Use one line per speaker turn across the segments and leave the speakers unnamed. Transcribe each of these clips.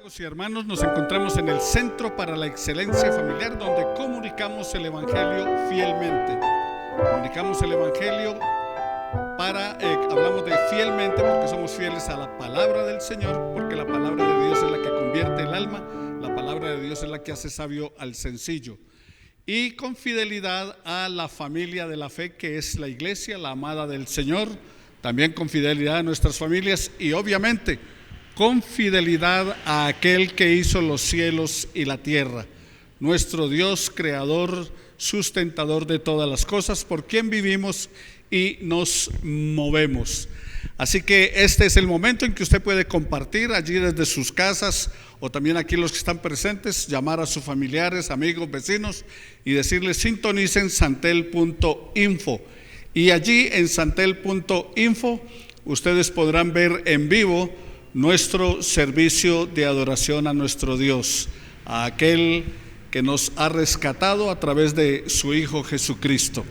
Amigos y hermanos, nos encontramos en el Centro para la Excelencia Familiar, donde comunicamos el Evangelio fielmente. Comunicamos el Evangelio hablamos de fielmente porque somos fieles a la palabra del Señor, porque la palabra de Dios es la que convierte el alma, la palabra de Dios es la que hace sabio al sencillo. Y con fidelidad a la familia de la fe, que es la iglesia, la amada del Señor, también con fidelidad a nuestras familias y obviamente con fidelidad a aquel que hizo los cielos y la tierra, nuestro Dios, creador, sustentador de todas las cosas, por quien vivimos y nos movemos. Así que este es el momento en que usted puede compartir allí desde sus casas, o también aquí los que están presentes, llamar a sus familiares, amigos, vecinos y decirles: sintonicen santel.info. Y allí en santel.info ustedes podrán ver en vivo nuestro servicio de adoración a nuestro Dios, a aquel que nos ha rescatado a través de su Hijo Jesucristo.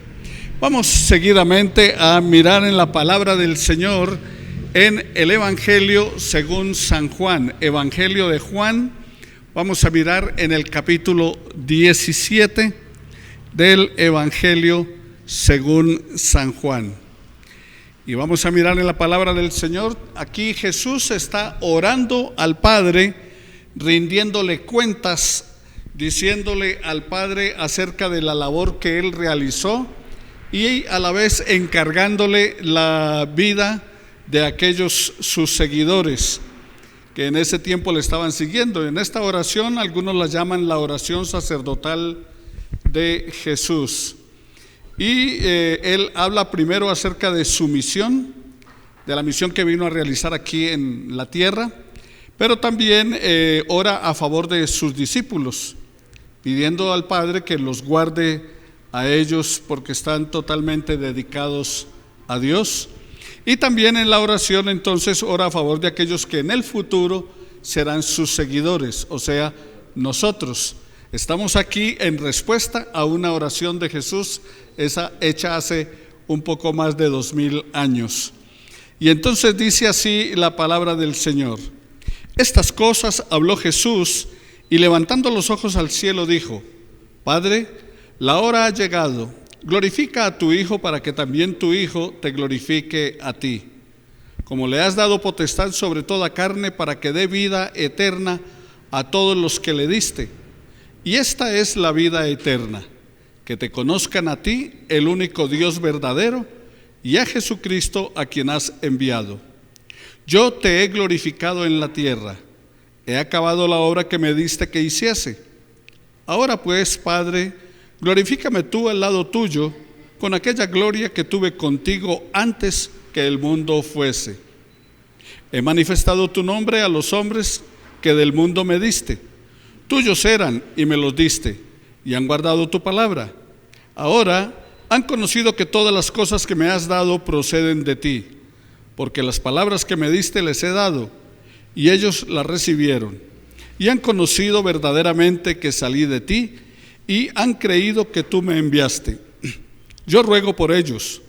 Vamos seguidamente a mirar en la palabra del Señor en el Evangelio según San Juan, Evangelio de Juan. Vamos a mirar en el capítulo 17 del Evangelio según San Juan. Y vamos a mirar en la palabra del Señor. Aquí Jesús está orando al Padre, rindiéndole cuentas, diciéndole al Padre acerca de la labor que Él realizó y a la vez encargándole la vida de aquellos sus seguidores que en ese tiempo le estaban siguiendo. En esta oración algunos la llaman la oración sacerdotal de Jesús. Y él habla primero acerca de su misión, de la misión que vino a realizar aquí en la tierra, pero también ora a favor de sus discípulos, pidiendo al Padre que los guarde a ellos porque están totalmente dedicados a Dios. Y también en la oración entonces ora a favor de aquellos que en el futuro serán sus seguidores, o sea, nosotros. Estamos aquí en respuesta a una oración de Jesús, esa hecha hace un poco más de 2000 años. Y entonces dice así la palabra del Señor: estas cosas habló Jesús y levantando los ojos al cielo dijo: Padre, la hora ha llegado, glorifica a tu Hijo para que también tu Hijo te glorifique a ti, como le has dado potestad sobre toda carne para que dé vida eterna a todos los que le diste. Y esta es la vida eterna, que te conozcan a ti, el único Dios verdadero, y a Jesucristo a quien has enviado. Yo te he glorificado en la tierra, he acabado la obra que me diste que hiciese. Ahora pues, Padre, glorifícame tú al lado tuyo, con aquella gloria que tuve contigo antes que el mundo fuese. He manifestado tu nombre a los hombres que del mundo me diste. Tuyos eran y me los diste, y han guardado tu palabra. Ahora han conocido que todas las cosas que me has dado proceden de ti, porque las palabras que me diste les he dado, y ellos las recibieron, y han conocido verdaderamente que salí de ti, y han creído que tú me enviaste. Yo ruego por ellos,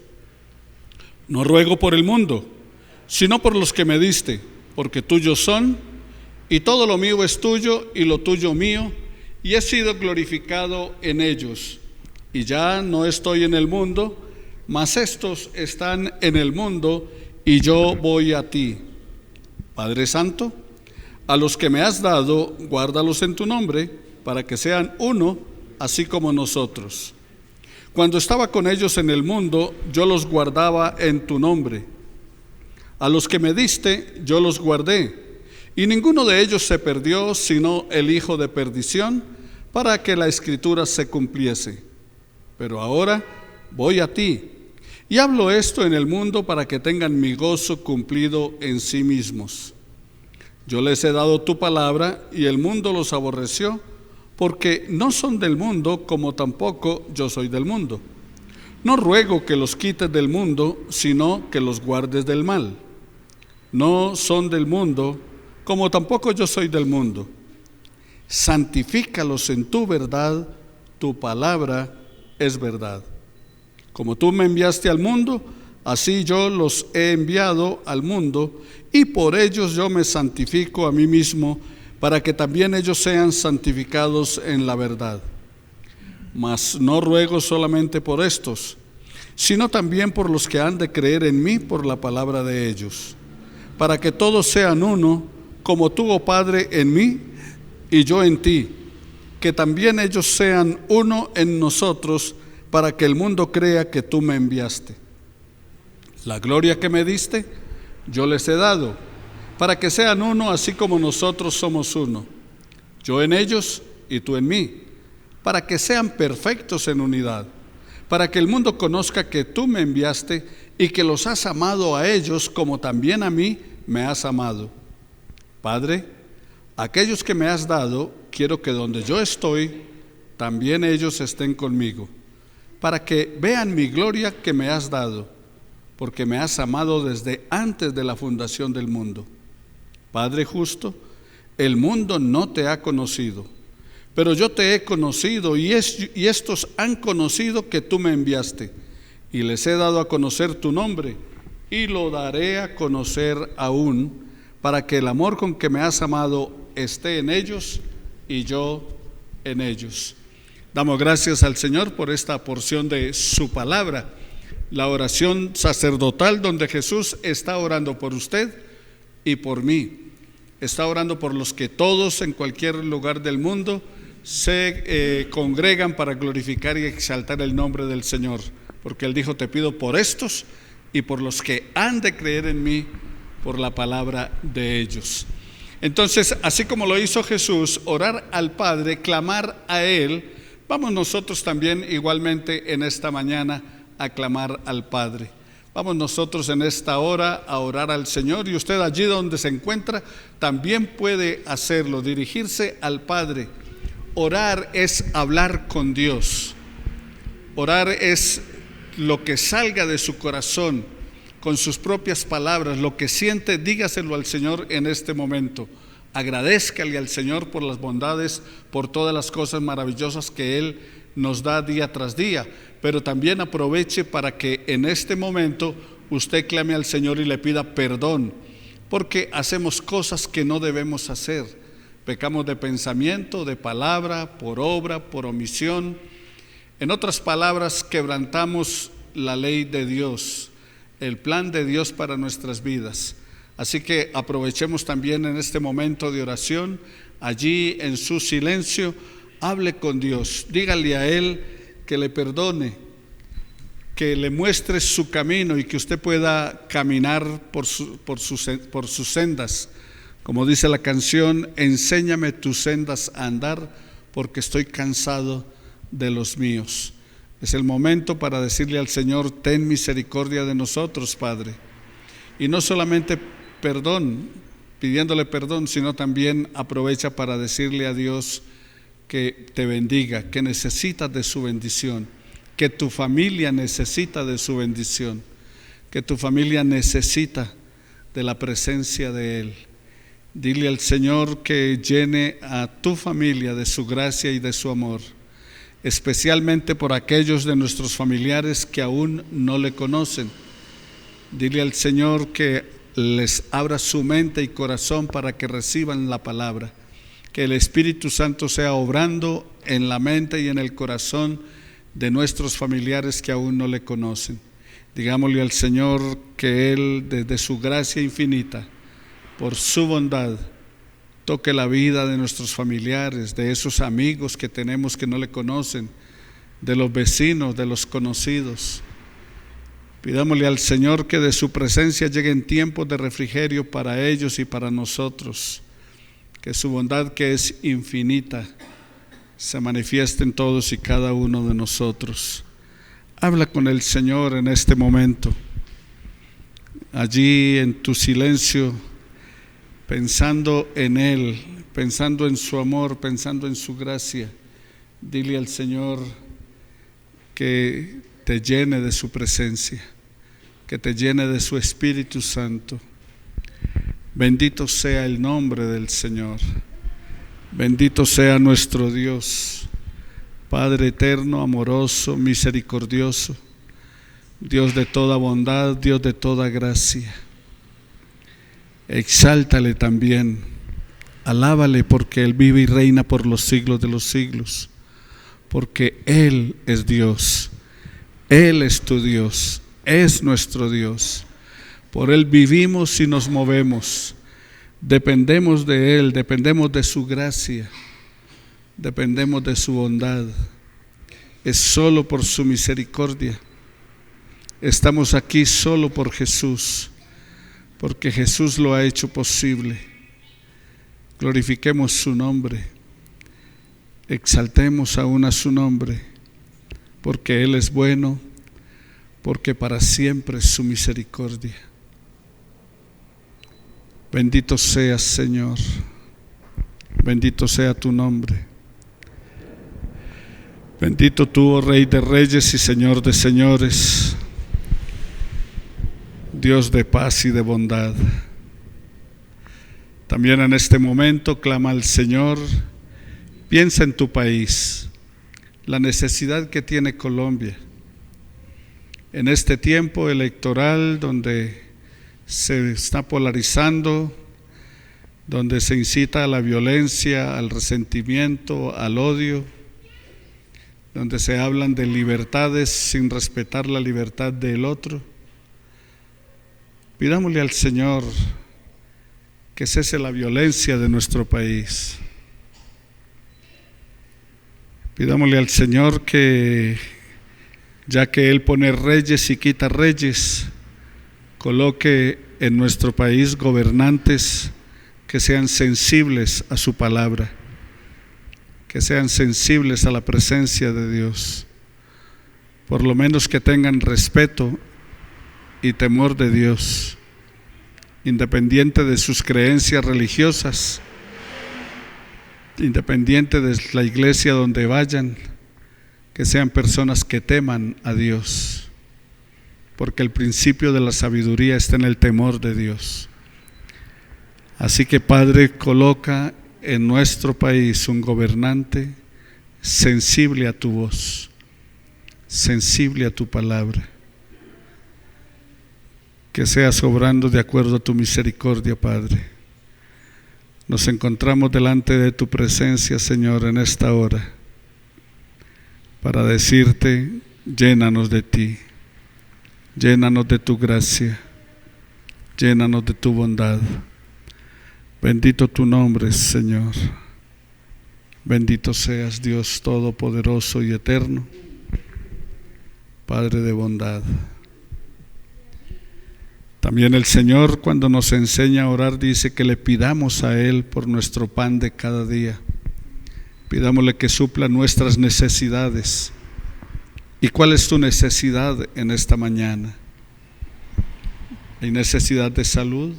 no ruego por el mundo, sino por los que me diste, porque tuyos son, y todo lo mío es tuyo, y lo tuyo mío, y he sido glorificado en ellos. Y ya no estoy en el mundo, mas estos están en el mundo, y yo voy a ti. Padre Santo, a los que me has dado, guárdalos en tu nombre, para que sean uno, así como nosotros. Cuando estaba con ellos en el mundo, yo los guardaba en tu nombre. A los que me diste, yo los guardé. Y ninguno de ellos se perdió, sino el hijo de perdición, para que la escritura se cumpliese. Pero ahora voy a ti, y hablo esto en el mundo para que tengan mi gozo cumplido en sí mismos. Yo les he dado tu palabra, y el mundo los aborreció, porque no son del mundo, como tampoco yo soy del mundo. No ruego que los quites del mundo, sino que los guardes del mal. No son del mundo, como tampoco yo soy del mundo. Santifícalos en tu verdad, tu palabra es verdad. Como tú me enviaste al mundo, así yo los he enviado al mundo, y por ellos yo me santifico a mí mismo, para que también ellos sean santificados en la verdad. Mas no ruego solamente por estos, sino también por los que han de creer en mí por la palabra de ellos, para que todos sean uno, como tú, oh Padre, en mí y yo en ti, que también ellos sean uno en nosotros, para que el mundo crea que tú me enviaste. La gloria que me diste, yo les he dado, para que sean uno así como nosotros somos uno, yo en ellos y tú en mí, para que sean perfectos en unidad, para que el mundo conozca que tú me enviaste y que los has amado a ellos como también a mí me has amado. Padre, aquellos que me has dado, quiero que donde yo estoy, también ellos estén conmigo, para que vean mi gloria que me has dado, porque me has amado desde antes de la fundación del mundo. Padre justo, el mundo no te ha conocido, pero yo te he conocido y estos han conocido que tú me enviaste, y les he dado a conocer tu nombre, y lo daré a conocer aún, para que el amor con que me has amado esté en ellos y yo en ellos. Damos gracias al Señor por esta porción de su palabra, la oración sacerdotal donde Jesús está orando por usted y por mí. Está orando por los que todos en cualquier lugar del mundo se congregan para glorificar y exaltar el nombre del Señor, porque Él dijo: te pido por estos y por los que han de creer en mí por la palabra de ellos. Entonces, así como lo hizo Jesús, orar al Padre, clamar a Él, vamos nosotros también igualmente en esta mañana a clamar al Padre. Vamos nosotros en esta hora a orar al Señor, y usted allí donde se encuentra también puede hacerlo, dirigirse al Padre. Orar es hablar con Dios. Orar es lo que salga de su corazón, con sus propias palabras, lo que siente, dígaselo al Señor en este momento. Agradézcale al Señor por las bondades, por todas las cosas maravillosas que Él nos da día tras día, pero también aproveche para que en este momento usted clame al Señor y le pida perdón, porque hacemos cosas que no debemos hacer. Pecamos de pensamiento, de palabra, por obra, por omisión. En otras palabras, quebrantamos la ley de Dios, el plan de Dios para nuestras vidas. Así que aprovechemos también en este momento de oración, allí en su silencio, hable con Dios, dígale a Él que le perdone, que le muestre su camino y que usted pueda caminar por sus sendas. Como dice la canción: enséñame tus sendas a andar, porque estoy cansado de los míos. Es el momento para decirle al Señor: ten misericordia de nosotros, Padre. Y no solamente perdón, pidiéndole perdón, sino también aprovecha para decirle a Dios que te bendiga, que necesitas de su bendición, que tu familia necesita de su bendición, que tu familia necesita de la presencia de Él. Dile al Señor que llene a tu familia de su gracia y de su amor, especialmente por aquellos de nuestros familiares que aún no le conocen. Dile al Señor que les abra su mente y corazón para que reciban la palabra, que el Espíritu Santo sea obrando en la mente y en el corazón de nuestros familiares que aún no le conocen. Digámosle al Señor que Él, desde su gracia infinita, por su bondad, toque la vida de nuestros familiares, de esos amigos que tenemos que no le conocen, de los vecinos, de los conocidos. Pidámosle al Señor que de su presencia lleguen tiempos de refrigerio para ellos y para nosotros, que su bondad, que es infinita, se manifieste en todos y cada uno de nosotros. Habla con el Señor en este momento, allí en tu silencio, pensando en Él, pensando en su amor, pensando en su gracia. Dile al Señor que te llene de su presencia, que te llene de su Espíritu Santo. Bendito sea el nombre del Señor. Bendito sea nuestro Dios, Padre eterno, amoroso, misericordioso, Dios de toda bondad, Dios de toda gracia. Exáltale también Alábale porque Él vive y reina por los siglos de los siglos, porque Él es Dios, Él es tu Dios, es nuestro Dios. Por Él vivimos y nos movemos, dependemos de Él, dependemos de su gracia, dependemos de su bondad. Es solo por su misericordia. Estamos aquí solo por Jesús, porque Jesús lo ha hecho posible. Glorifiquemos su nombre, exaltemos aún a su nombre, porque Él es bueno, porque para siempre es su misericordia. Bendito seas, Señor, bendito sea tu nombre. Bendito tú, oh Rey de reyes y Señor de señores, Dios de paz y de bondad. También en este momento clama al Señor, piensa en tu país, la necesidad que tiene Colombia. En este tiempo electoral donde se está polarizando, donde se incita a la violencia, al resentimiento, al odio, donde se hablan de libertades sin respetar la libertad del otro. Pidámosle al Señor que cese la violencia de nuestro país. Pidámosle al Señor que, ya que Él pone reyes y quita reyes, coloque en nuestro país gobernantes que sean sensibles a su palabra, que sean sensibles a la presencia de Dios, por lo menos que tengan respeto y temor de Dios, independiente de sus creencias religiosas, independiente de la iglesia donde vayan, que sean personas que teman a Dios, porque el principio de la sabiduría está en el temor de Dios. Así que, Padre, coloca en nuestro país un gobernante sensible a tu voz, sensible a tu palabra, que seas obrando de acuerdo a tu misericordia, Padre. Nos encontramos delante de tu presencia, Señor, en esta hora, para decirte: llénanos de ti, llénanos de tu gracia, llénanos de tu bondad. Bendito tu nombre, Señor. Bendito seas, Dios todopoderoso y eterno, Padre de bondad. También el Señor, cuando nos enseña a orar, dice que le pidamos a Él por nuestro pan de cada día. Pidámosle que supla nuestras necesidades. ¿Y cuál es tu necesidad en esta mañana? ¿Hay necesidad de salud?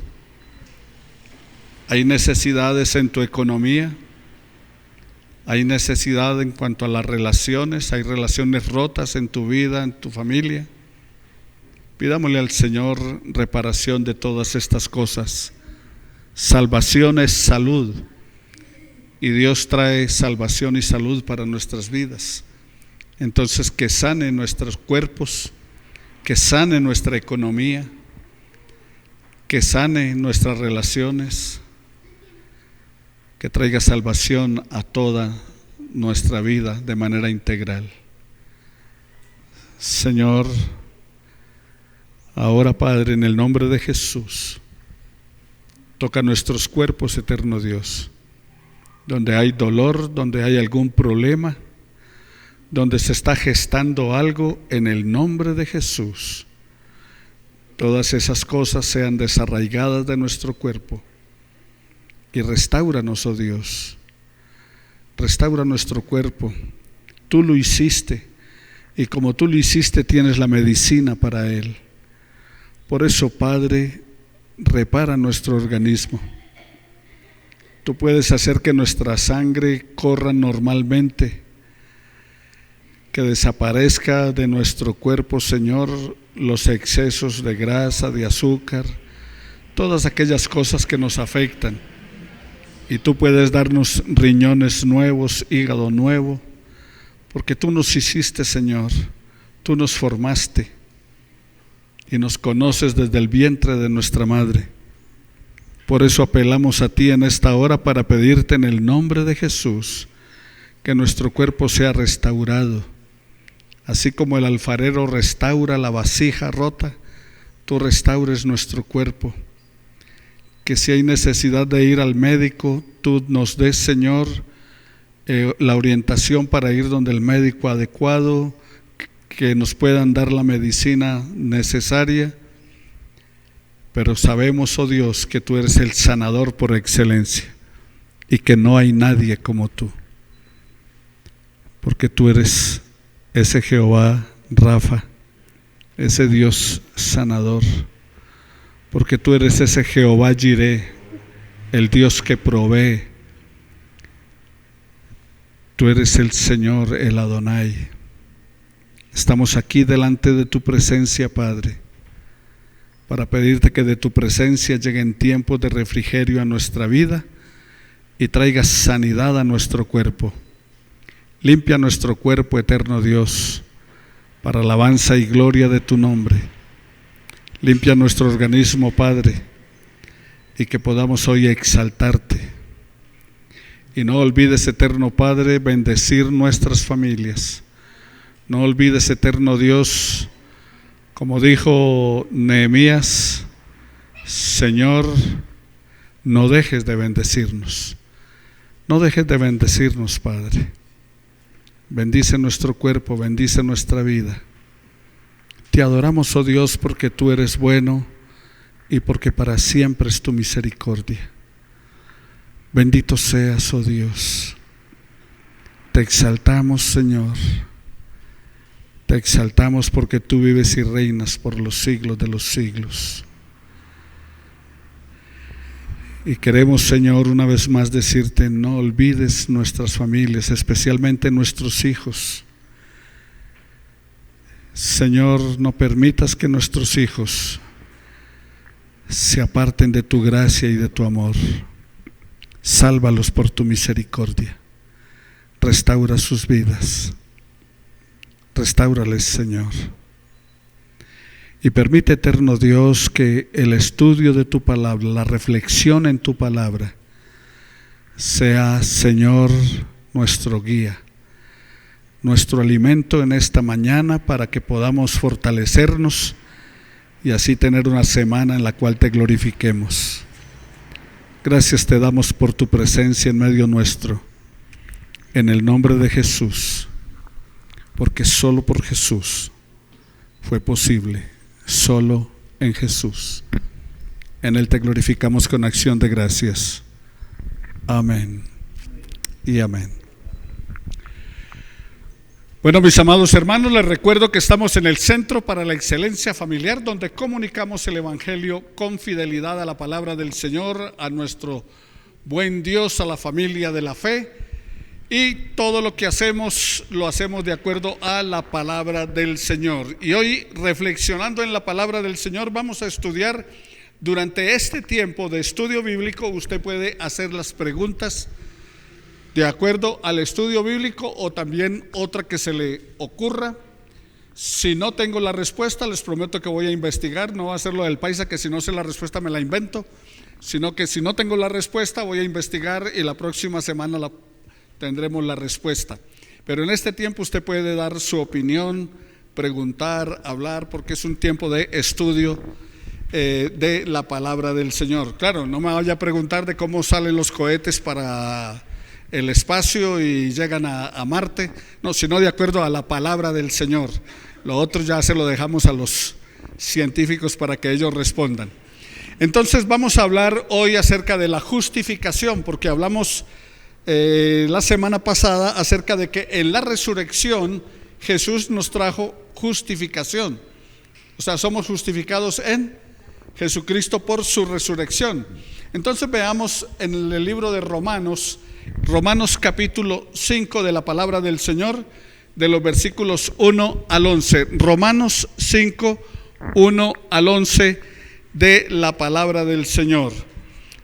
¿Hay necesidades en tu economía? ¿Hay necesidad en cuanto a las relaciones? ¿Hay relaciones rotas en tu vida, en tu familia? Pidámosle al Señor reparación de todas estas cosas. Salvación es salud, y Dios trae salvación y salud para nuestras vidas. Entonces, que sane nuestros cuerpos, que sane nuestra economía, que sane nuestras relaciones, que traiga salvación a toda nuestra vida de manera integral. Señor, ahora, Padre, en el nombre de Jesús, toca nuestros cuerpos, eterno Dios, donde hay dolor, donde hay algún problema, donde se está gestando algo, en el nombre de Jesús, todas esas cosas sean desarraigadas de nuestro cuerpo, y restáuranos, oh Dios, restaura nuestro cuerpo. Tú lo hiciste, y como tú lo hiciste, tienes la medicina para él. Por eso, Padre, repara nuestro organismo. Tú puedes hacer que nuestra sangre corra normalmente, que desaparezca de nuestro cuerpo, Señor, los excesos de grasa, de azúcar, todas aquellas cosas que nos afectan. Y tú puedes darnos riñones nuevos, hígado nuevo, porque tú nos hiciste, Señor, tú nos formaste y nos conoces desde el vientre de nuestra madre. Por eso apelamos a ti en esta hora para pedirte en el nombre de Jesús que nuestro cuerpo sea restaurado. Así como el alfarero restaura la vasija rota, tú restaures nuestro cuerpo. Que si hay necesidad de ir al médico, tú nos des, Señor, la orientación para ir donde el médico adecuado, que nos puedan dar la medicina necesaria. Pero sabemos, oh Dios, que tú eres el sanador por excelencia y que no hay nadie como tú, porque tú eres ese Jehová Rafa, ese Dios sanador, porque tú eres ese Jehová Jireh, el Dios que provee. Tú eres el Señor, el Adonai. Estamos aquí delante de tu presencia, Padre, para pedirte que de tu presencia lleguen tiempos de refrigerio a nuestra vida y traigas sanidad a nuestro cuerpo. Limpia nuestro cuerpo, eterno Dios, para alabanza y gloria de tu nombre. Limpia nuestro organismo, Padre, y que podamos hoy exaltarte. Y no olvides, eterno Padre, bendecir nuestras familias. No olvides, eterno Dios, como dijo Nehemías, Señor, no dejes de bendecirnos. No dejes de bendecirnos, Padre. Bendice nuestro cuerpo, bendice nuestra vida. Te adoramos, oh Dios, porque tú eres bueno y porque para siempre es tu misericordia. Bendito seas, oh Dios. Te exaltamos, Señor. Te exaltamos porque tú vives y reinas por los siglos de los siglos. Y queremos, Señor, una vez más decirte, no olvides nuestras familias, especialmente nuestros hijos. Señor, no permitas que nuestros hijos se aparten de tu gracia y de tu amor. Sálvalos por tu misericordia. Restaura sus vidas. Restáurales, Señor. Y permite, eterno Dios, que el estudio de tu palabra, la reflexión en tu palabra, sea, Señor, nuestro guía, nuestro alimento en esta mañana para que podamos fortalecernos y así tener una semana en la cual te glorifiquemos. Gracias te damos por tu presencia en medio nuestro, en el nombre de Jesús, porque solo por Jesús fue posible. Solo en Jesús. En Él te glorificamos con acción de gracias. Amén y amén. Bueno, mis amados hermanos, les recuerdo que estamos en el Centro para la Excelencia Familiar, donde comunicamos el Evangelio con fidelidad a la palabra del Señor, a nuestro buen Dios, a la familia de la fe. Y todo lo que hacemos, lo hacemos de acuerdo a la palabra del Señor. Y hoy, reflexionando en la palabra del Señor, vamos a estudiar. Durante este tiempo de estudio bíblico, usted puede hacer las preguntas de acuerdo al estudio bíblico o también otra que se le ocurra. Si no tengo la respuesta, les prometo que voy a investigar. No va a ser lo del paisa, que si no sé la respuesta me la invento, sino que si no tengo la respuesta voy a investigar y la próxima semana tendremos la respuesta. Pero en este tiempo usted puede dar su opinión, preguntar, hablar, porque es un tiempo de estudio de la palabra del Señor. Claro, no me vaya a preguntar de cómo salen los cohetes para el espacio y llegan a Marte, no, sino de acuerdo a la palabra del Señor. Lo otro ya se lo dejamos a los científicos para que ellos respondan. Entonces vamos a hablar hoy acerca de la justificación, porque hablamos la semana pasada acerca de que en la resurrección Jesús nos trajo justificación. O sea, somos justificados en Jesucristo por su resurrección. Entonces veamos en el libro de Romanos capítulo 5 de la palabra del Señor, de los versículos 1 al 11. Romanos 5, 1 al 11 de la palabra del Señor.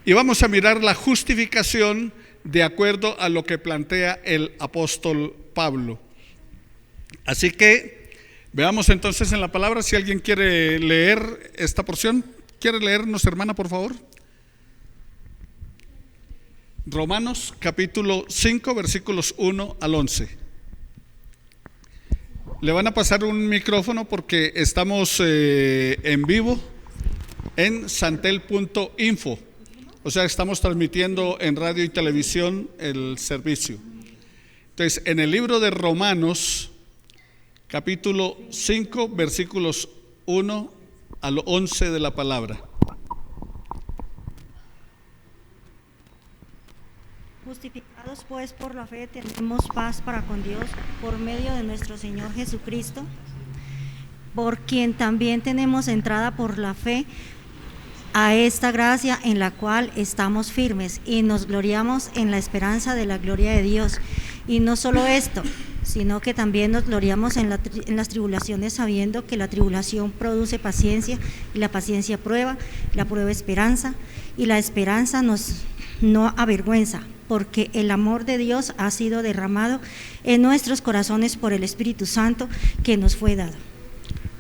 Y vamos a mirar la justificación de acuerdo a lo que plantea el apóstol Pablo. Así que veamos entonces en la palabra. Si alguien quiere leer esta porción, ¿quiere leernos, hermana, por favor? Romanos capítulo 5 versículos 1 al 11. Le van a pasar un micrófono porque estamos en vivo en santel.info. O sea, estamos transmitiendo en radio y televisión el servicio. Entonces, en el libro de Romanos capítulo 5 versículos 1 al 11 de la palabra.
Justificados pues por la fe tenemos paz para con Dios por medio de nuestro Señor Jesucristo, por quien también tenemos entrada por la fe a esta gracia en la cual estamos firmes y nos gloriamos en la esperanza de la gloria de Dios. Y no solo esto, sino que también nos gloriamos en las tribulaciones, sabiendo que la tribulación produce paciencia, y la paciencia prueba, la prueba esperanza, y la esperanza no avergüenza, porque el amor de Dios ha sido derramado en nuestros corazones por el Espíritu Santo que nos fue dado.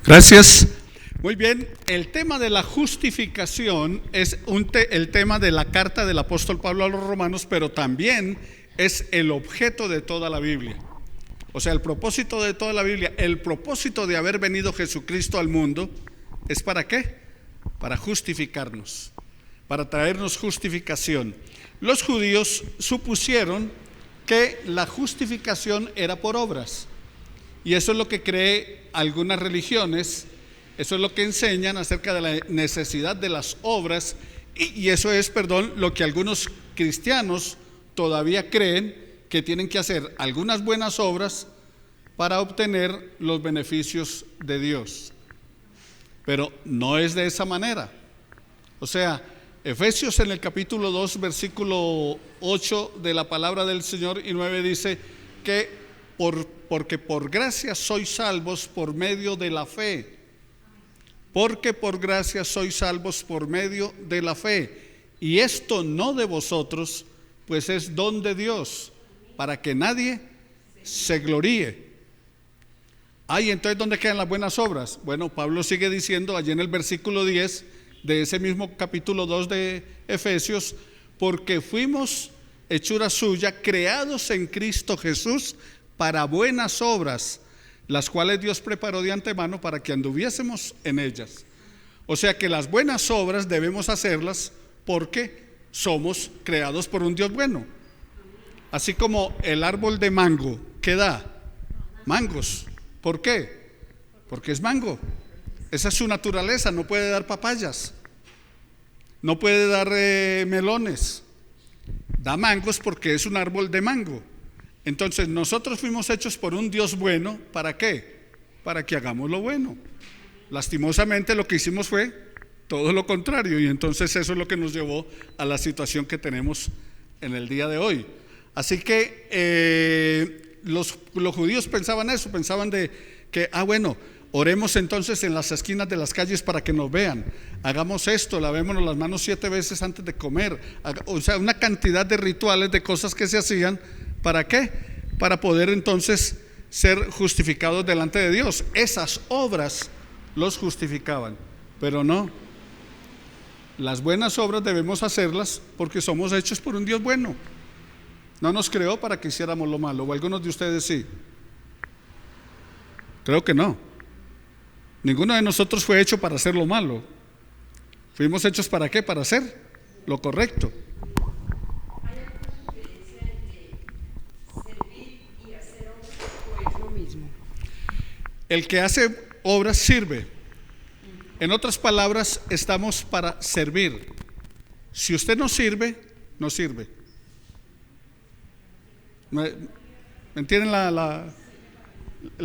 Gracias. Muy bien, el tema de la justificación es el tema de la carta del apóstol Pablo a los romanos, pero también es el objeto de toda la Biblia. O sea, el propósito de toda la Biblia, el propósito de haber venido Jesucristo al mundo, ¿es para qué? Para justificarnos, para traernos justificación. Los judíos supusieron que la justificación era por obras, y eso es lo que creen algunas religiones, eso es lo que enseñan acerca de la necesidad de las obras, y eso es, lo que algunos cristianos todavía creen, que tienen que hacer algunas buenas obras para obtener los beneficios de Dios. Pero no es de esa manera. O sea, Efesios en el capítulo 2 versículo 8 de la palabra del Señor y 9 dice que porque por gracia sois salvos por medio de la fe. Porque por gracia sois salvos por medio de la fe. Y esto no de vosotros, pues es don de Dios, para que nadie se gloríe. Y entonces, ¿dónde quedan las buenas obras? Bueno, Pablo sigue diciendo allí en el versículo 10 de ese mismo capítulo 2 de Efesios, porque fuimos hechura suya, creados en Cristo Jesús para buenas obras, las cuales Dios preparó de antemano para que anduviésemos en ellas. O sea que las buenas obras debemos hacerlas porque somos creados por un Dios bueno. Así como el árbol de mango, ¿qué da? Mangos. ¿Por qué? Porque es mango. Esa es su naturaleza, no puede dar papayas, no puede dar melones, da mangos porque es un árbol de mango. Entonces nosotros fuimos hechos por un Dios bueno, ¿para qué? Para que hagamos lo bueno. Lastimosamente lo que hicimos fue todo lo contrario, y entonces eso es lo que nos llevó a la situación que tenemos en el día de hoy. Así que los judíos pensaban eso, pensaban de que, bueno, oremos entonces en las esquinas de las calles para que nos vean, hagamos esto, lavémonos las manos 7 veces antes de comer, o sea, una cantidad de rituales, de cosas que se hacían, ¿para qué? Para poder entonces ser justificados delante de Dios. Esas obras los justificaban, pero no. Las buenas obras debemos hacerlas porque somos hechos por un Dios bueno. No nos creó para que hiciéramos lo malo. ¿O algunos de ustedes sí? Creo que no. Ninguno de nosotros fue hecho para hacer lo malo. Fuimos hechos ¿para qué? Para hacer lo correcto.
¿Hay alguna diferencia entre servir y hacer obras, o es lo mismo?
El que hace obras sirve. En otras palabras, estamos para servir. Si usted no sirve, no sirve. ¿Me entienden la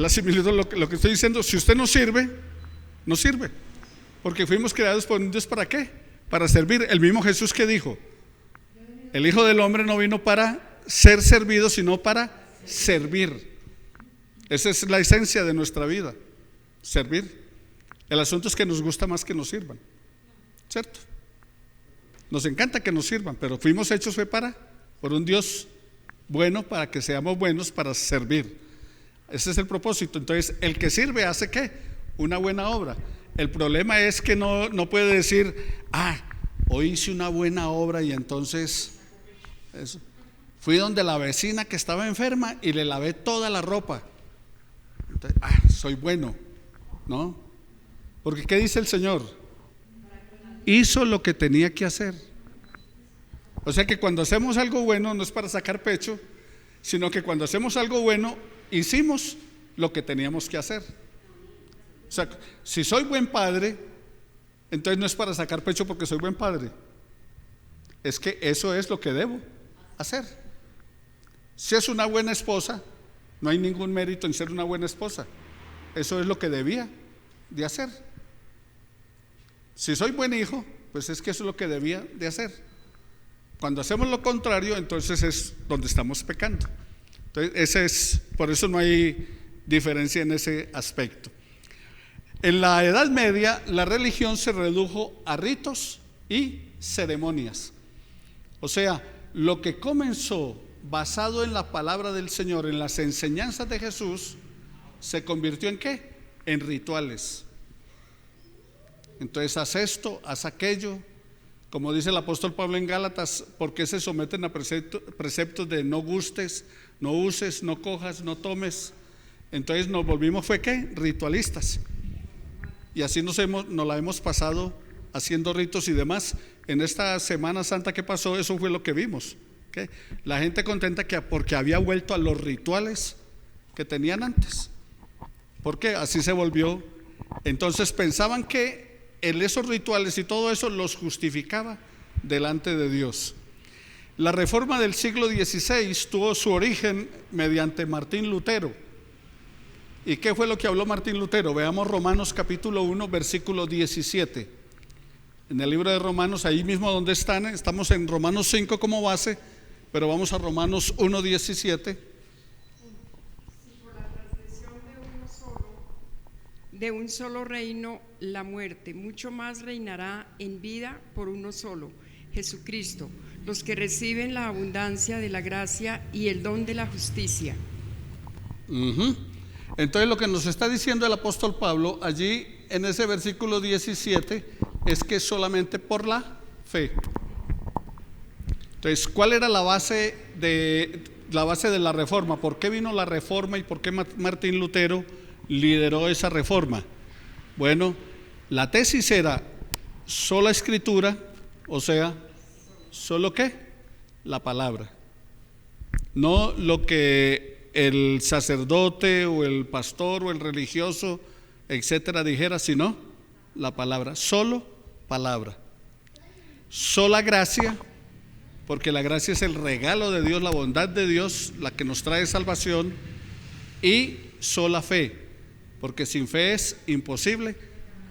similitud? Lo que estoy diciendo, si usted no sirve, no sirve. Porque fuimos creados por Dios ¿para qué? Para servir. El mismo Jesús que dijo, el Hijo del Hombre no vino para ser servido, sino para servir. Esa es la esencia de nuestra vida, servir. El asunto es que nos gusta más que nos sirvan, ¿cierto? Nos encanta que nos sirvan, pero fuimos hechos por un Dios bueno, para que seamos buenos, para servir. Ese es el propósito. Entonces, el que sirve hace ¿qué? Una buena obra. El problema es que no puede decir, hoy hice una buena obra y entonces Eso. Fui donde la vecina que estaba enferma y le lavé toda la ropa. Entonces, soy bueno, ¿no? Porque ¿qué dice el Señor? Hizo lo que tenía que hacer. O sea que cuando hacemos algo bueno no es para sacar pecho, sino que cuando hacemos algo bueno hicimos lo que teníamos que hacer. O sea, si soy buen padre, entonces no es para sacar pecho porque soy buen padre, es que eso es lo que debo hacer. Si es una buena esposa, no hay ningún mérito en ser una buena esposa, eso es lo que debía de hacer. Si soy buen hijo, pues es que eso es lo que debía de hacer. Cuando hacemos lo contrario, entonces es donde estamos pecando. Entonces por eso no hay diferencia en ese aspecto. En la Edad Media la religión se redujo a ritos y ceremonias. O sea, lo que comenzó basado en la palabra del Señor, en las enseñanzas de Jesús, se convirtió ¿en qué? En rituales. Entonces haz esto, haz aquello, como dice el apóstol Pablo en Gálatas, porque se someten a preceptos de no gustes, no uses, no cojas, no tomes. Entonces nos volvimos ¿fue qué? Ritualistas. Y así nos la hemos pasado haciendo ritos y demás. En esta Semana Santa que pasó, eso fue lo que vimos, ¿okay? La gente contenta porque había vuelto a los rituales que tenían antes, porque así se volvió. Entonces pensaban que esos rituales y todo eso los justificaba delante de Dios. La reforma del siglo XVI tuvo su origen mediante Martín Lutero. ¿Y qué fue lo que habló Martín Lutero? Veamos Romanos capítulo 1 versículo 17. En el libro de Romanos, ahí mismo donde están, estamos en Romanos 5 como base, pero vamos a Romanos 1, 17.
De un solo reino la muerte, mucho más reinará en vida por uno solo, Jesucristo, los que reciben la abundancia de la gracia y el don de la justicia.
Entonces lo que nos está diciendo el apóstol Pablo allí en ese versículo 17 es que solamente por la fe. Entonces, ¿cuál era la base de la reforma? ¿Por qué vino la reforma y por qué Martín Lutero lideró esa reforma? Bueno, la tesis era sola escritura, o sea, ¿solo qué? La palabra. No lo que el sacerdote o el pastor o el religioso, etcétera, dijera, sino la palabra, solo palabra. Sola gracia, porque la gracia es el regalo de Dios, la bondad de Dios, la que nos trae salvación, y sola fe, porque sin fe es imposible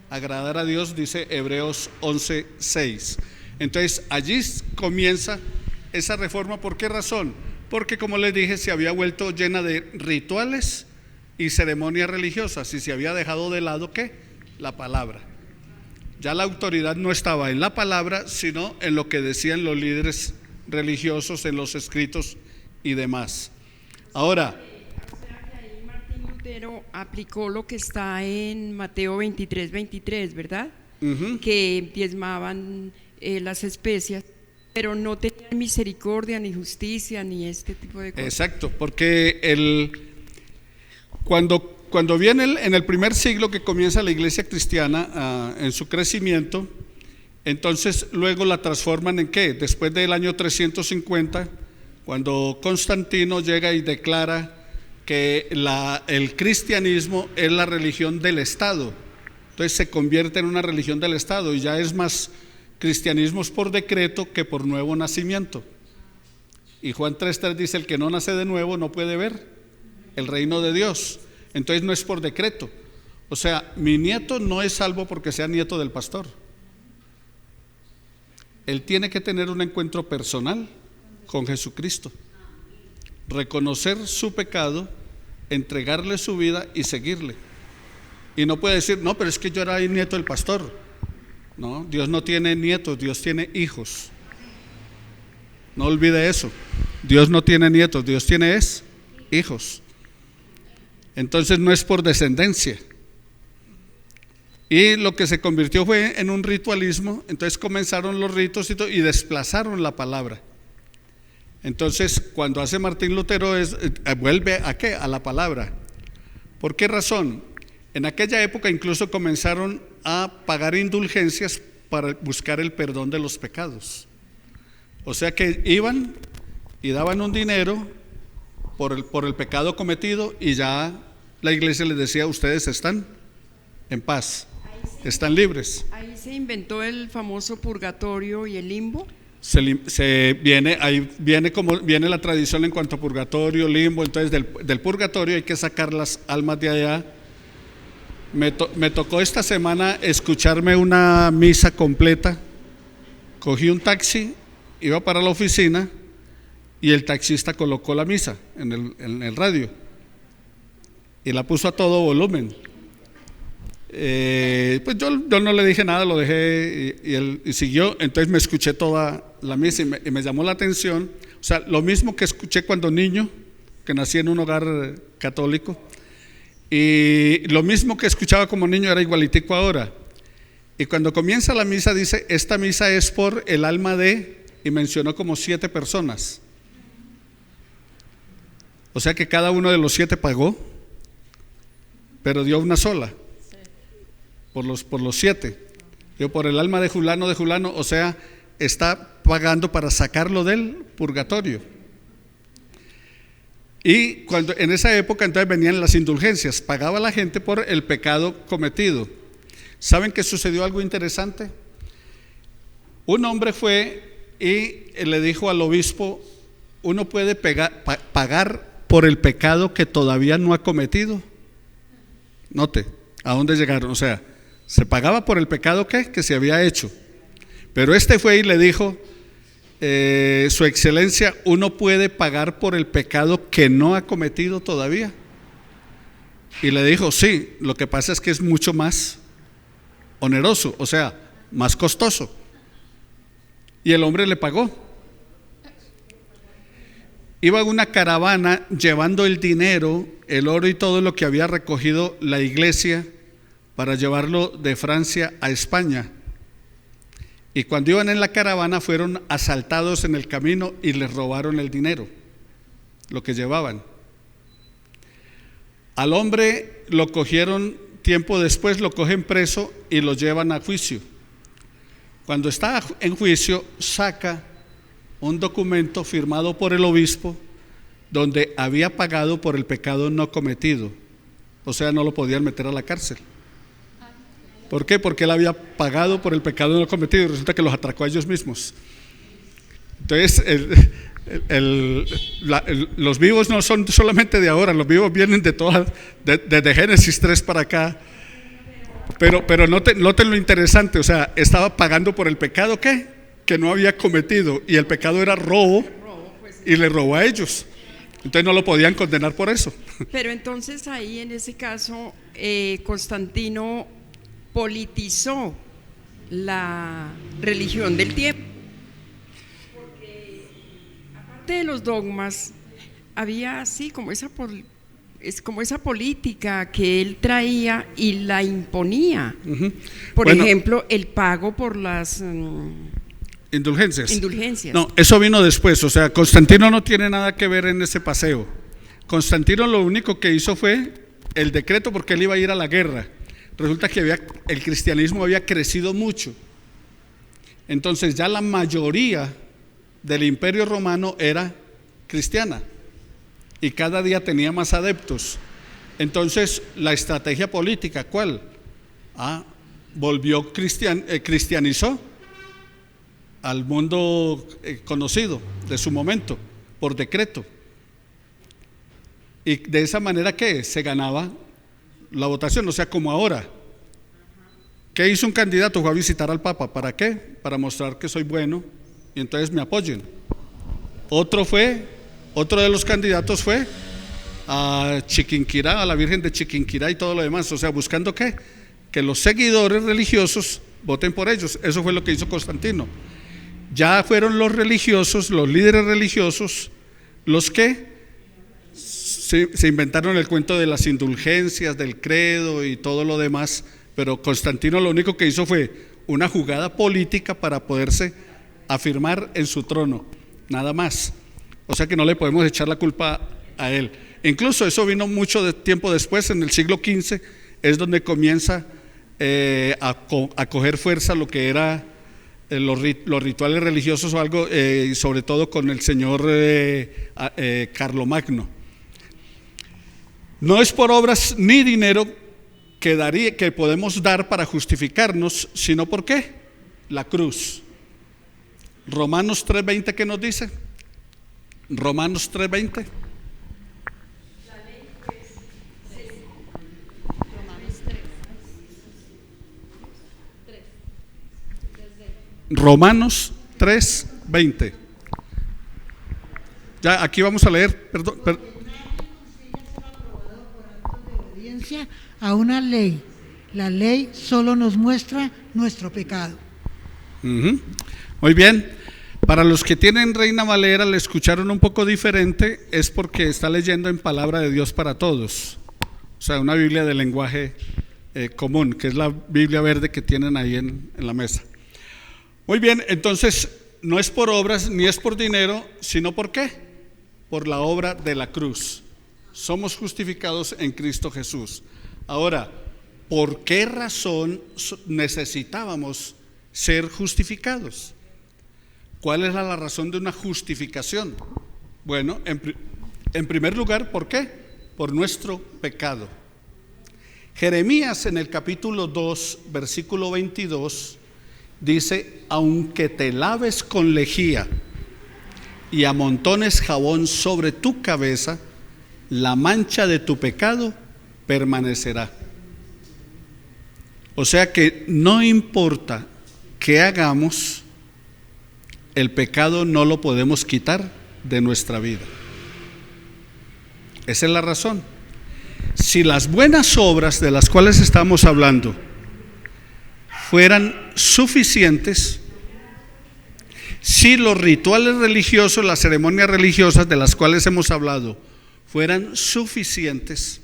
agradar a Dios, dice Hebreos 11:6. Entonces allí comienza esa reforma. ¿Por qué razón? Porque como les dije, se había vuelto llena de rituales y ceremonias religiosas y se había dejado de lado ¿qué? La palabra. Ya la autoridad no estaba en la palabra, sino en lo que decían los líderes religiosos, en los escritos y demás. Ahora,
Lutero aplicó lo que está en Mateo 23:23, ¿verdad?
Uh-huh.
Que diezmaban las especias, pero no tenían misericordia, ni justicia, ni este tipo de cosas.
Exacto, porque cuando viene en el primer siglo que comienza la iglesia cristiana en su crecimiento, entonces luego la transforman en ¿qué? Después del año 350, cuando Constantino llega y declara que el cristianismo es la religión del Estado, entonces se convierte en una religión del Estado y ya es más cristianismos por decreto que por nuevo nacimiento. Y Juan 3:3 dice: el que no nace de nuevo no puede ver el reino de Dios. Entonces no es por decreto. O sea, mi nieto no es salvo porque sea nieto del pastor. Él tiene que tener un encuentro personal con Jesucristo, reconocer su pecado, entregarle su vida y seguirle. Y no puede decir: no, pero es que yo era el nieto del pastor. No, Dios no tiene nietos, Dios tiene hijos. No olvide eso. Dios no tiene nietos, Dios tiene hijos. Entonces no es por descendencia. Y lo que se convirtió fue en un ritualismo. Entonces comenzaron los ritos y desplazaron la palabra. Entonces, cuando hace Martín Lutero vuelve ¿a qué? A la palabra. ¿Por qué razón? En aquella época incluso comenzaron a pagar indulgencias para buscar el perdón de los pecados. O sea que iban y daban un dinero por el pecado cometido, y ya la iglesia les decía: ustedes están en paz, están libres.
Ahí se inventó el famoso purgatorio y el limbo.
Ahí viene la tradición en cuanto a purgatorio, limbo. Entonces del purgatorio hay que sacar las almas de allá. Me tocó esta semana escucharme una misa completa. Cogí un taxi, iba para la oficina, y el taxista colocó la misa en el radio y la puso a todo volumen. Pues yo no le dije nada, lo dejé y él siguió. Entonces me escuché toda la misa y me llamó la atención. O sea, lo mismo que escuché cuando niño, que nací en un hogar católico, y lo mismo que escuchaba como niño era igualitico ahora. Y cuando comienza la misa dice: esta misa es por el alma de, y mencionó como 7 personas. O sea que cada uno de los 7 pagó, pero dio una sola. Por los 7. Yo por el alma de Julano, o sea, está pagando para sacarlo del purgatorio. Y cuando en esa época entonces venían las indulgencias, pagaba la gente por el pecado cometido. ¿Saben que sucedió algo interesante? Un hombre fue y le dijo al obispo: uno puede pagar por el pecado que todavía no ha cometido. Note a dónde llegaron. O sea, se pagaba por el pecado que se había hecho. Pero este fue y le dijo: Su excelencia, uno puede pagar por el pecado que no ha cometido todavía. Y le dijo: sí, lo que pasa es que es mucho más oneroso, o sea, más costoso. Y el hombre le pagó. Iba una caravana llevando el dinero, el oro y todo lo que había recogido la iglesia para llevarlo de Francia a España. Y cuando iban en la caravana fueron asaltados en el camino y les robaron el dinero, lo que llevaban. Al hombre lo cogieron tiempo después, lo cogen preso y lo llevan a juicio. Cuando está en juicio saca un documento firmado por el obispo donde había pagado por el pecado no cometido. O sea, no lo podían meter a la cárcel. ¿Por qué? Porque él había pagado por el pecado no cometido y resulta que los atracó a ellos mismos. Entonces, los vivos no son solamente de ahora, los vivos vienen desde Génesis 3 para acá. Pero noten lo interesante, o sea, estaba pagando por el pecado que no había cometido, y el pecado era robo, y le robó a ellos. Entonces no lo podían condenar por eso.
Pero entonces ahí en ese caso Constantino politizó la religión del tiempo, porque aparte de los dogmas había así como esa política que él traía y la imponía. Por ejemplo, el pago por las
indulgencias.
No,
eso vino después. O sea, Constantino no tiene nada que ver en ese paseo. Constantino lo único que hizo fue el decreto, porque él iba a ir a la guerra. Resulta que el cristianismo había crecido mucho. Entonces ya la mayoría del imperio romano era cristiana y cada día tenía más adeptos. Entonces la estrategia política, ¿cuál? Cristianizó al mundo conocido de su momento por decreto, y de esa manera que se ganaba la votación. O sea, como ahora, ¿qué hizo un candidato? Fue a visitar al Papa. ¿Para qué? Para mostrar que soy bueno y entonces me apoyen. Otro de los candidatos fue a Chiquinquirá, a la Virgen de Chiquinquirá y todo lo demás. O sea, buscando que los seguidores religiosos voten por ellos. Eso fue lo que hizo Constantino. Ya fueron los religiosos, los líderes religiosos, los que se inventaron el cuento de las indulgencias, del credo y todo lo demás. Pero Constantino lo único que hizo fue una jugada política para poderse afirmar en su trono, nada más. O sea que no le podemos echar la culpa a él. Incluso eso vino mucho tiempo después, en el siglo XV, es donde comienza a coger fuerza lo que era los rituales religiosos o algo, sobre todo con el señor Carlomagno. No es por obras ni dinero que podemos dar para justificarnos, sino ¿por qué? La cruz. Romanos 3:20, ¿qué nos dice? Romanos 3:20. Romanos 3:20. Ya aquí vamos a leer, perdón.
A una ley. La ley solo nos muestra nuestro pecado.
Muy bien. Para los que tienen Reina Valera, le escucharon un poco diferente, es porque está leyendo en Palabra de Dios para Todos, o sea, una Biblia de lenguaje común, que es la Biblia verde que tienen ahí en la mesa. Muy bien, entonces no es por obras ni es por dinero, sino ¿por qué? Por la obra de la cruz. Somos justificados en Cristo Jesús. Ahora, ¿por qué razón necesitábamos ser justificados? ¿Cuál es la razón de una justificación? Bueno, en primer lugar, ¿por qué? Por nuestro pecado. Jeremías en el capítulo 2, versículo 22, dice: aunque te laves con lejía y amontones jabón sobre tu cabeza, la mancha de tu pecado permanecerá. O sea que no importa qué hagamos, el pecado no lo podemos quitar de nuestra vida. Esa es la razón. Si las buenas obras de las cuales estamos hablando fueran suficientes, si los rituales religiosos, las ceremonias religiosas de las cuales hemos hablado fueran suficientes,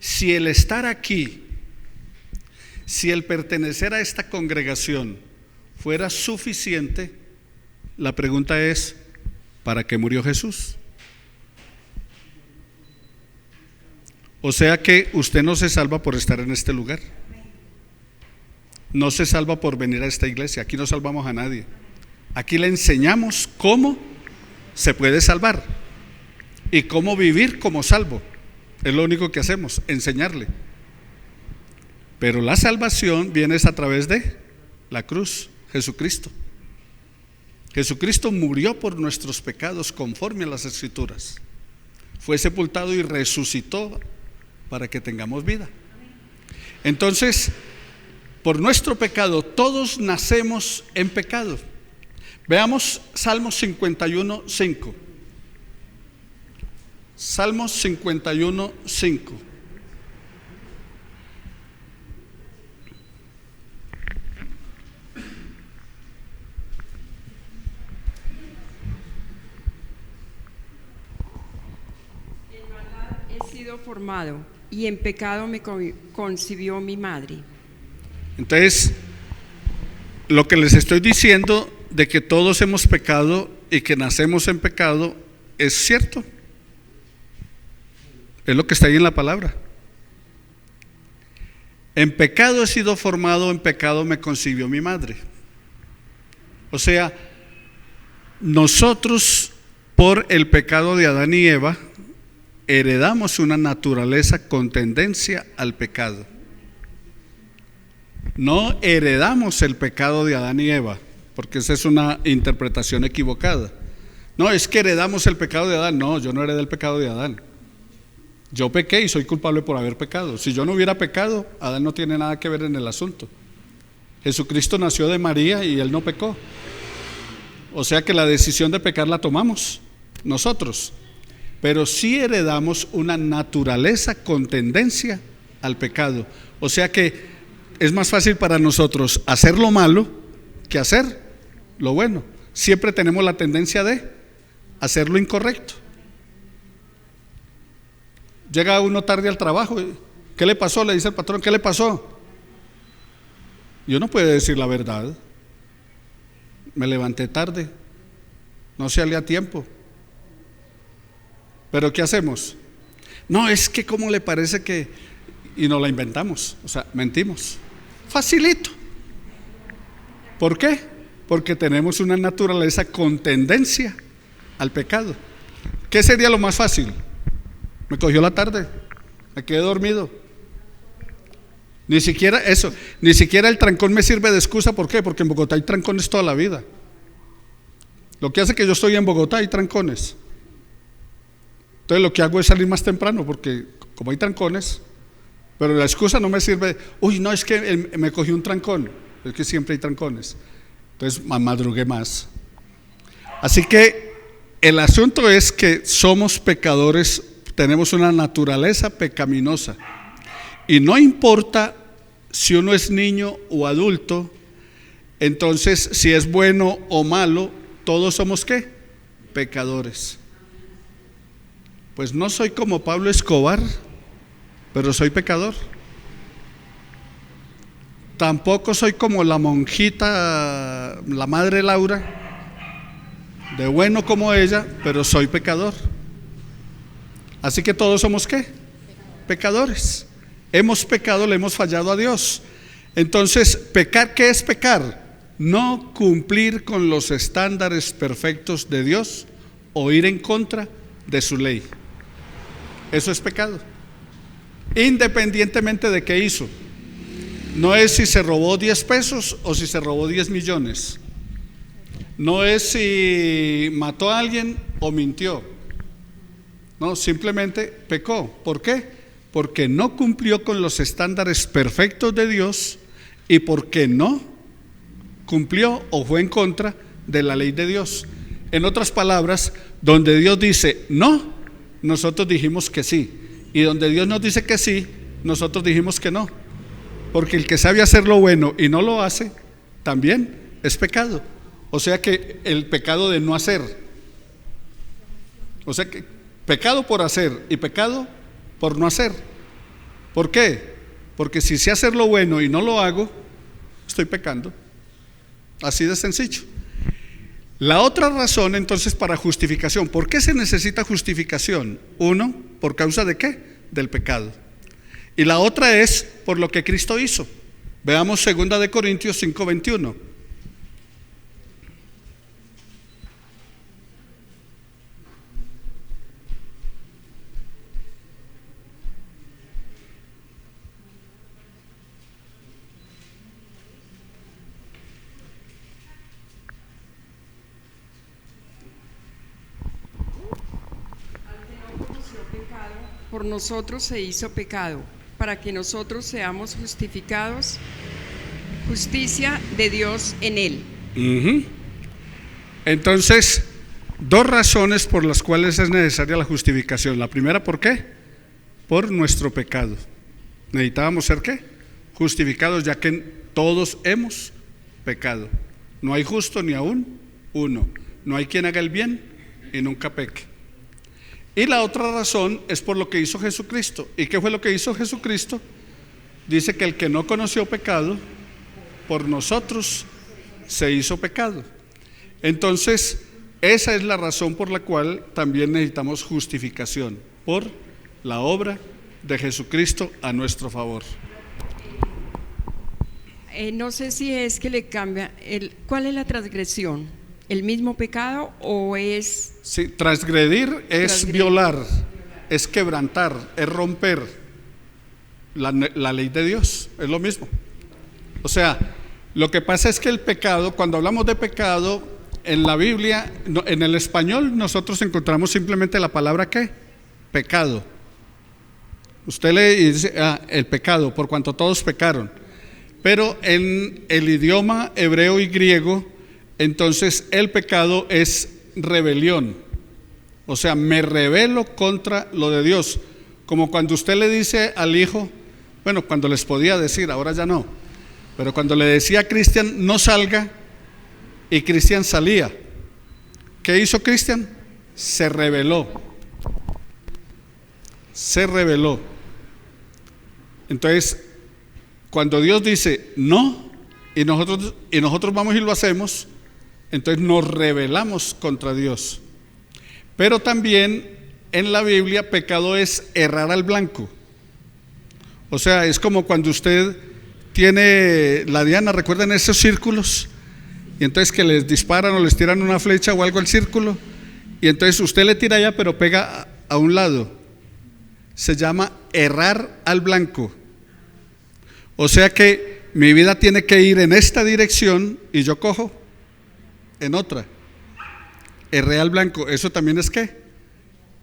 si el estar aquí, si el pertenecer a esta congregación fuera suficiente, la pregunta es: ¿para qué murió Jesús? O sea que usted no se salva por estar en este lugar, no se salva por venir a esta iglesia. Aquí no salvamos a nadie. Aquí le enseñamos cómo se puede salvar y cómo vivir como salvo. Es lo único que hacemos, enseñarle. Pero la salvación viene a través de la cruz, Jesucristo. Jesucristo murió por nuestros pecados conforme a las Escrituras. Fue sepultado y resucitó para que tengamos vida. Entonces, por nuestro pecado, todos nacemos en pecado. Veamos Salmos 51:5. Salmos 51:5.
He sido formado y en pecado me concibió mi madre.
Entonces, lo que les estoy diciendo de que todos hemos pecado y que nacemos en pecado es cierto. Es lo que está ahí en la palabra. En pecado he sido formado, en pecado me concibió mi madre. O sea, nosotros por el pecado de Adán y Eva heredamos una naturaleza con tendencia al pecado. No heredamos el pecado de Adán y Eva, porque esa es una interpretación equivocada. No, es que heredamos el pecado de Adán. No, yo no heredé el pecado de Adán. Yo pequé y soy culpable por haber pecado. Si yo no hubiera pecado, Adán no tiene nada que ver en el asunto. Jesucristo nació de María y él no pecó. O sea que la decisión de pecar la tomamos nosotros, pero sí heredamos una naturaleza con tendencia al pecado. O sea que es más fácil para nosotros hacer lo malo que hacer lo bueno. Siempre tenemos la tendencia de hacer lo incorrecto. Llega uno tarde al trabajo, ¿qué le pasó? Le dice el patrón, ¿qué le pasó? Y uno puede decir la verdad: me levanté tarde, no salí a tiempo, Pero ¿qué hacemos? No, es que ¿cómo le parece que? Y nos la inventamos, o sea, mentimos. Facilito. ¿Por qué? Porque tenemos una naturaleza con tendencia al pecado. ¿Qué sería lo más fácil? Me cogió la tarde, me quedé dormido. Ni siquiera eso, ni siquiera el trancón me sirve de excusa. ¿Por qué? Porque en Bogotá hay trancones toda la vida. Lo que hace que yo estoy en Bogotá hay trancones. Entonces lo que hago es salir más temprano, porque como hay trancones, pero la excusa no me sirve. Uy, no, es que me cogí un trancón. Es que siempre hay trancones. Entonces madrugué más. Así que el asunto es que somos pecadores, tenemos una naturaleza pecaminosa. Y no importa si uno es niño o adulto, entonces si es bueno o malo, todos somos ¿qué? Pecadores. Pues no soy como Pablo Escobar, pero soy pecador. Tampoco soy como la monjita, la madre Laura, de bueno como ella, pero soy pecador. Así que todos somos ¿qué? Pecadores. Hemos pecado, le hemos fallado a Dios. Entonces, pecar, ¿qué es pecar? No cumplir con los estándares perfectos de Dios o ir en contra de su ley. Eso es pecado. Independientemente de qué hizo. No es si se robó 10 pesos o si se robó 10 millones. No es si mató a alguien o mintió. No, simplemente pecó. ¿Por qué? Porque no cumplió con los estándares perfectos de Dios y porque no cumplió o fue en contra de la ley de Dios. En otras palabras, donde Dios dice no, nosotros dijimos que sí, y donde Dios nos dice que sí, nosotros dijimos que no, porque el que sabe hacer lo bueno y no lo hace, también es pecado. O sea que el pecado de no hacer, o sea que pecado por hacer y pecado por no hacer. ¿Por qué? Porque si sé hacer lo bueno y no lo hago, estoy pecando. Así de sencillo. La otra razón entonces para justificación, ¿por qué se necesita justificación? Uno, ¿por causa de qué? Del pecado. Y la otra es por lo que Cristo hizo. Veamos 2 Corintios 5:21.
Por nosotros se hizo pecado, para que nosotros seamos justificados, justicia de Dios en él.
Entonces, dos razones por las cuales es necesaria la justificación. La primera, ¿por qué? Por nuestro pecado. Necesitábamos ser ¿qué? Justificados, ya que todos hemos pecado. No hay justo ni aún uno. No hay quien haga el bien y nunca peque. Y la otra razón es por lo que hizo Jesucristo. ¿Y qué fue lo que hizo Jesucristo? Dice que el que no conoció pecado, por nosotros se hizo pecado. Entonces, esa es la razón por la cual también necesitamos justificación, por la obra de Jesucristo a nuestro favor.
No sé si es que le cambia, ¿cuál es la transgresión? ¿El mismo pecado o es?
Sí, transgredir es violar, es quebrantar, es romper la ley de Dios, es lo mismo. O sea, lo que pasa es que el pecado, cuando hablamos de pecado, en la Biblia, en el español nosotros encontramos simplemente la palabra ¿qué? Pecado. Usted lee y dice, el pecado, por cuanto todos pecaron. Pero en el idioma hebreo y griego, entonces el pecado es rebelión. O sea, me rebelo contra lo de Dios. Como cuando usted le dice al hijo, bueno, cuando les podía decir, ahora ya no, pero cuando le decía a Cristian, no salga, y Cristian salía. ¿Qué hizo Cristian? Se rebeló. Se rebeló. Entonces, cuando Dios dice no, y nosotros vamos y lo hacemos, entonces nos rebelamos contra Dios. Pero también en la Biblia, pecado es errar al blanco. O sea, es como cuando usted tiene la diana, ¿recuerdan esos círculos? Y entonces que les disparan o les tiran una flecha o algo al círculo, y entonces usted le tira allá pero pega a un lado. Se llama errar al blanco. O sea que mi vida tiene que ir en esta dirección y yo cojo en otra. Erré al blanco. ¿Eso también es qué?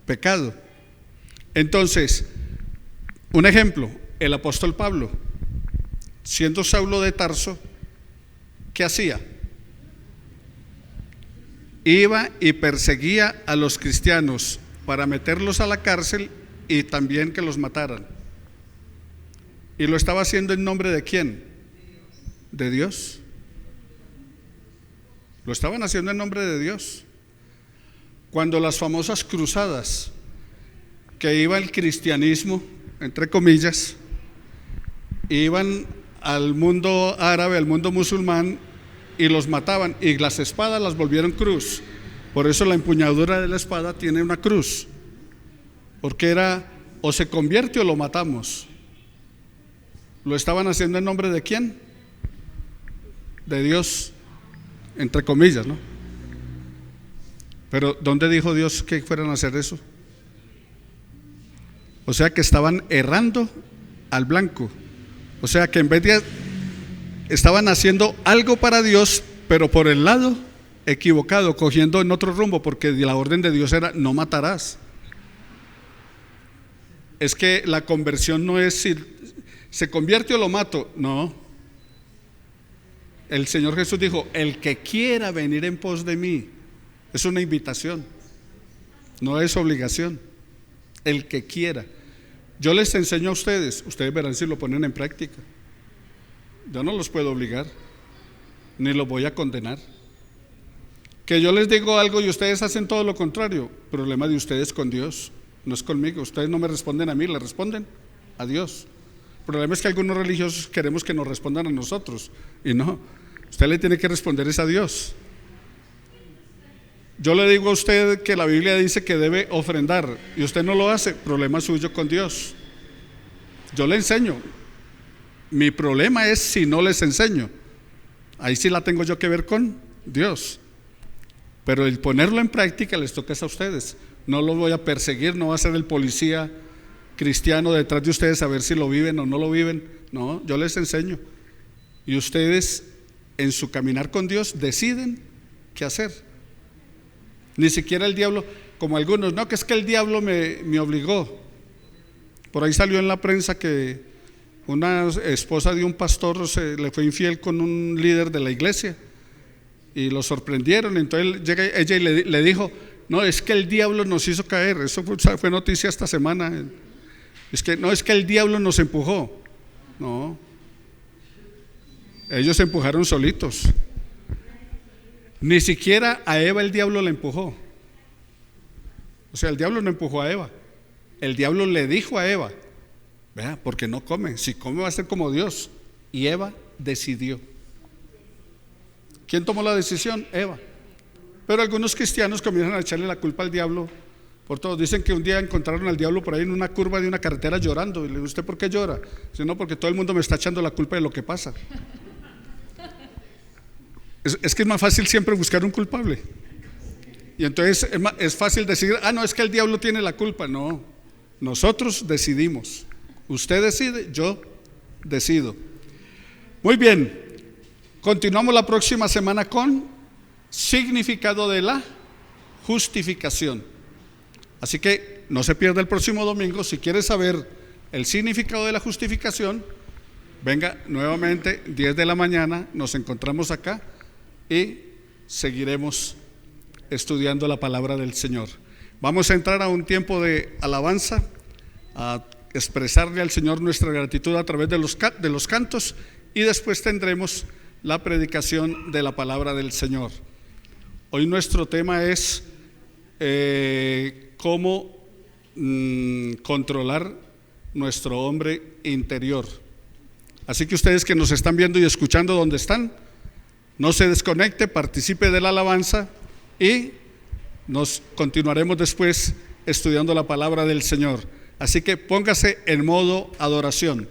Pecado. Entonces, un ejemplo, el apóstol Pablo, siendo Saulo de Tarso, ¿qué hacía? Iba y perseguía a los cristianos para meterlos a la cárcel y también que los mataran. ¿Y lo estaba haciendo en nombre de quién? De Dios. Lo estaban haciendo en nombre de Dios. Cuando las famosas cruzadas, que iba el cristianismo, entre comillas, iban al mundo árabe, al mundo musulmán, y los mataban, y las espadas las volvieron cruz. Por eso la empuñadura de la espada tiene una cruz, porque era o se convierte o lo matamos. ¿Lo estaban haciendo en nombre de quién? De Dios, entre comillas, ¿no? Pero ¿dónde dijo Dios que fueran a hacer eso? O sea que estaban errando al blanco. O sea que en vez de estaban haciendo algo para Dios, pero por el lado equivocado, cogiendo en otro rumbo, porque la orden de Dios era no matarás. Es que la conversión no es si se convierte o lo mato, no. El Señor Jesús dijo, el que quiera venir en pos de mí, es una invitación, no es obligación. El que quiera. Yo les enseño a ustedes, ustedes verán si lo ponen en práctica. Yo no los puedo obligar, ni los voy a condenar. Que yo les digo algo y ustedes hacen todo lo contrario, problema de ustedes con Dios, no es conmigo. Ustedes no me responden a mí, le responden a Dios. El problema es que algunos religiosos queremos que nos respondan a nosotros, y no, usted le tiene que responder es a Dios. Yo le digo a usted que la Biblia dice que debe ofrendar y usted no lo hace, problema suyo con Dios. Yo le enseño. Mi problema es si no les enseño. Ahí sí la tengo yo que ver con Dios. Pero el ponerlo en práctica les toca a ustedes. No lo voy a perseguir, no va a ser el policía cristiano detrás de ustedes a ver si lo viven o no lo viven. No, yo les enseño. Y ustedes en su caminar con Dios deciden qué hacer. Ni siquiera el diablo, como algunos, no, que es que el diablo me obligó. Por ahí salió en la prensa que una esposa de un pastor le fue infiel con un líder de la iglesia y lo sorprendieron. Entonces llega ella y le dijo, no, es que el diablo nos hizo caer. Eso fue noticia esta semana. Es que no, es que el diablo nos empujó. No, ellos se empujaron solitos. Ni siquiera a Eva el diablo la empujó. O sea, el diablo no empujó a Eva. El diablo le dijo a Eva, vea, porque no come, si come va a ser como Dios. Y Eva decidió. ¿Quién tomó la decisión? Eva. Pero algunos cristianos comienzan a echarle la culpa al diablo por todo. Dicen que un día encontraron al diablo por ahí en una curva de una carretera llorando. Y le digo, ¿usted por qué llora? Dice, no, porque todo el mundo me está echando la culpa de lo que pasa. Es que es más fácil siempre buscar un culpable. Y entonces es fácil decir, no, es que el diablo tiene la culpa. No, nosotros decidimos. Usted decide, yo decido. Muy bien, continuamos la próxima semana con significado de la justificación. Así que no se pierda el próximo domingo. Si quiere saber el significado de la justificación, venga nuevamente 10 de la mañana, nos encontramos acá y seguiremos estudiando la palabra del Señor. Vamos a entrar a un tiempo de alabanza, a expresarle al Señor nuestra gratitud a través de los cantos, y después tendremos la predicación de la palabra del Señor. Hoy nuestro tema es cómo controlar nuestro hombre interior. Así que ustedes que nos están viendo y escuchando donde están, no se desconecte, participe de la alabanza y nos continuaremos después estudiando la palabra del Señor. Así que póngase en modo adoración.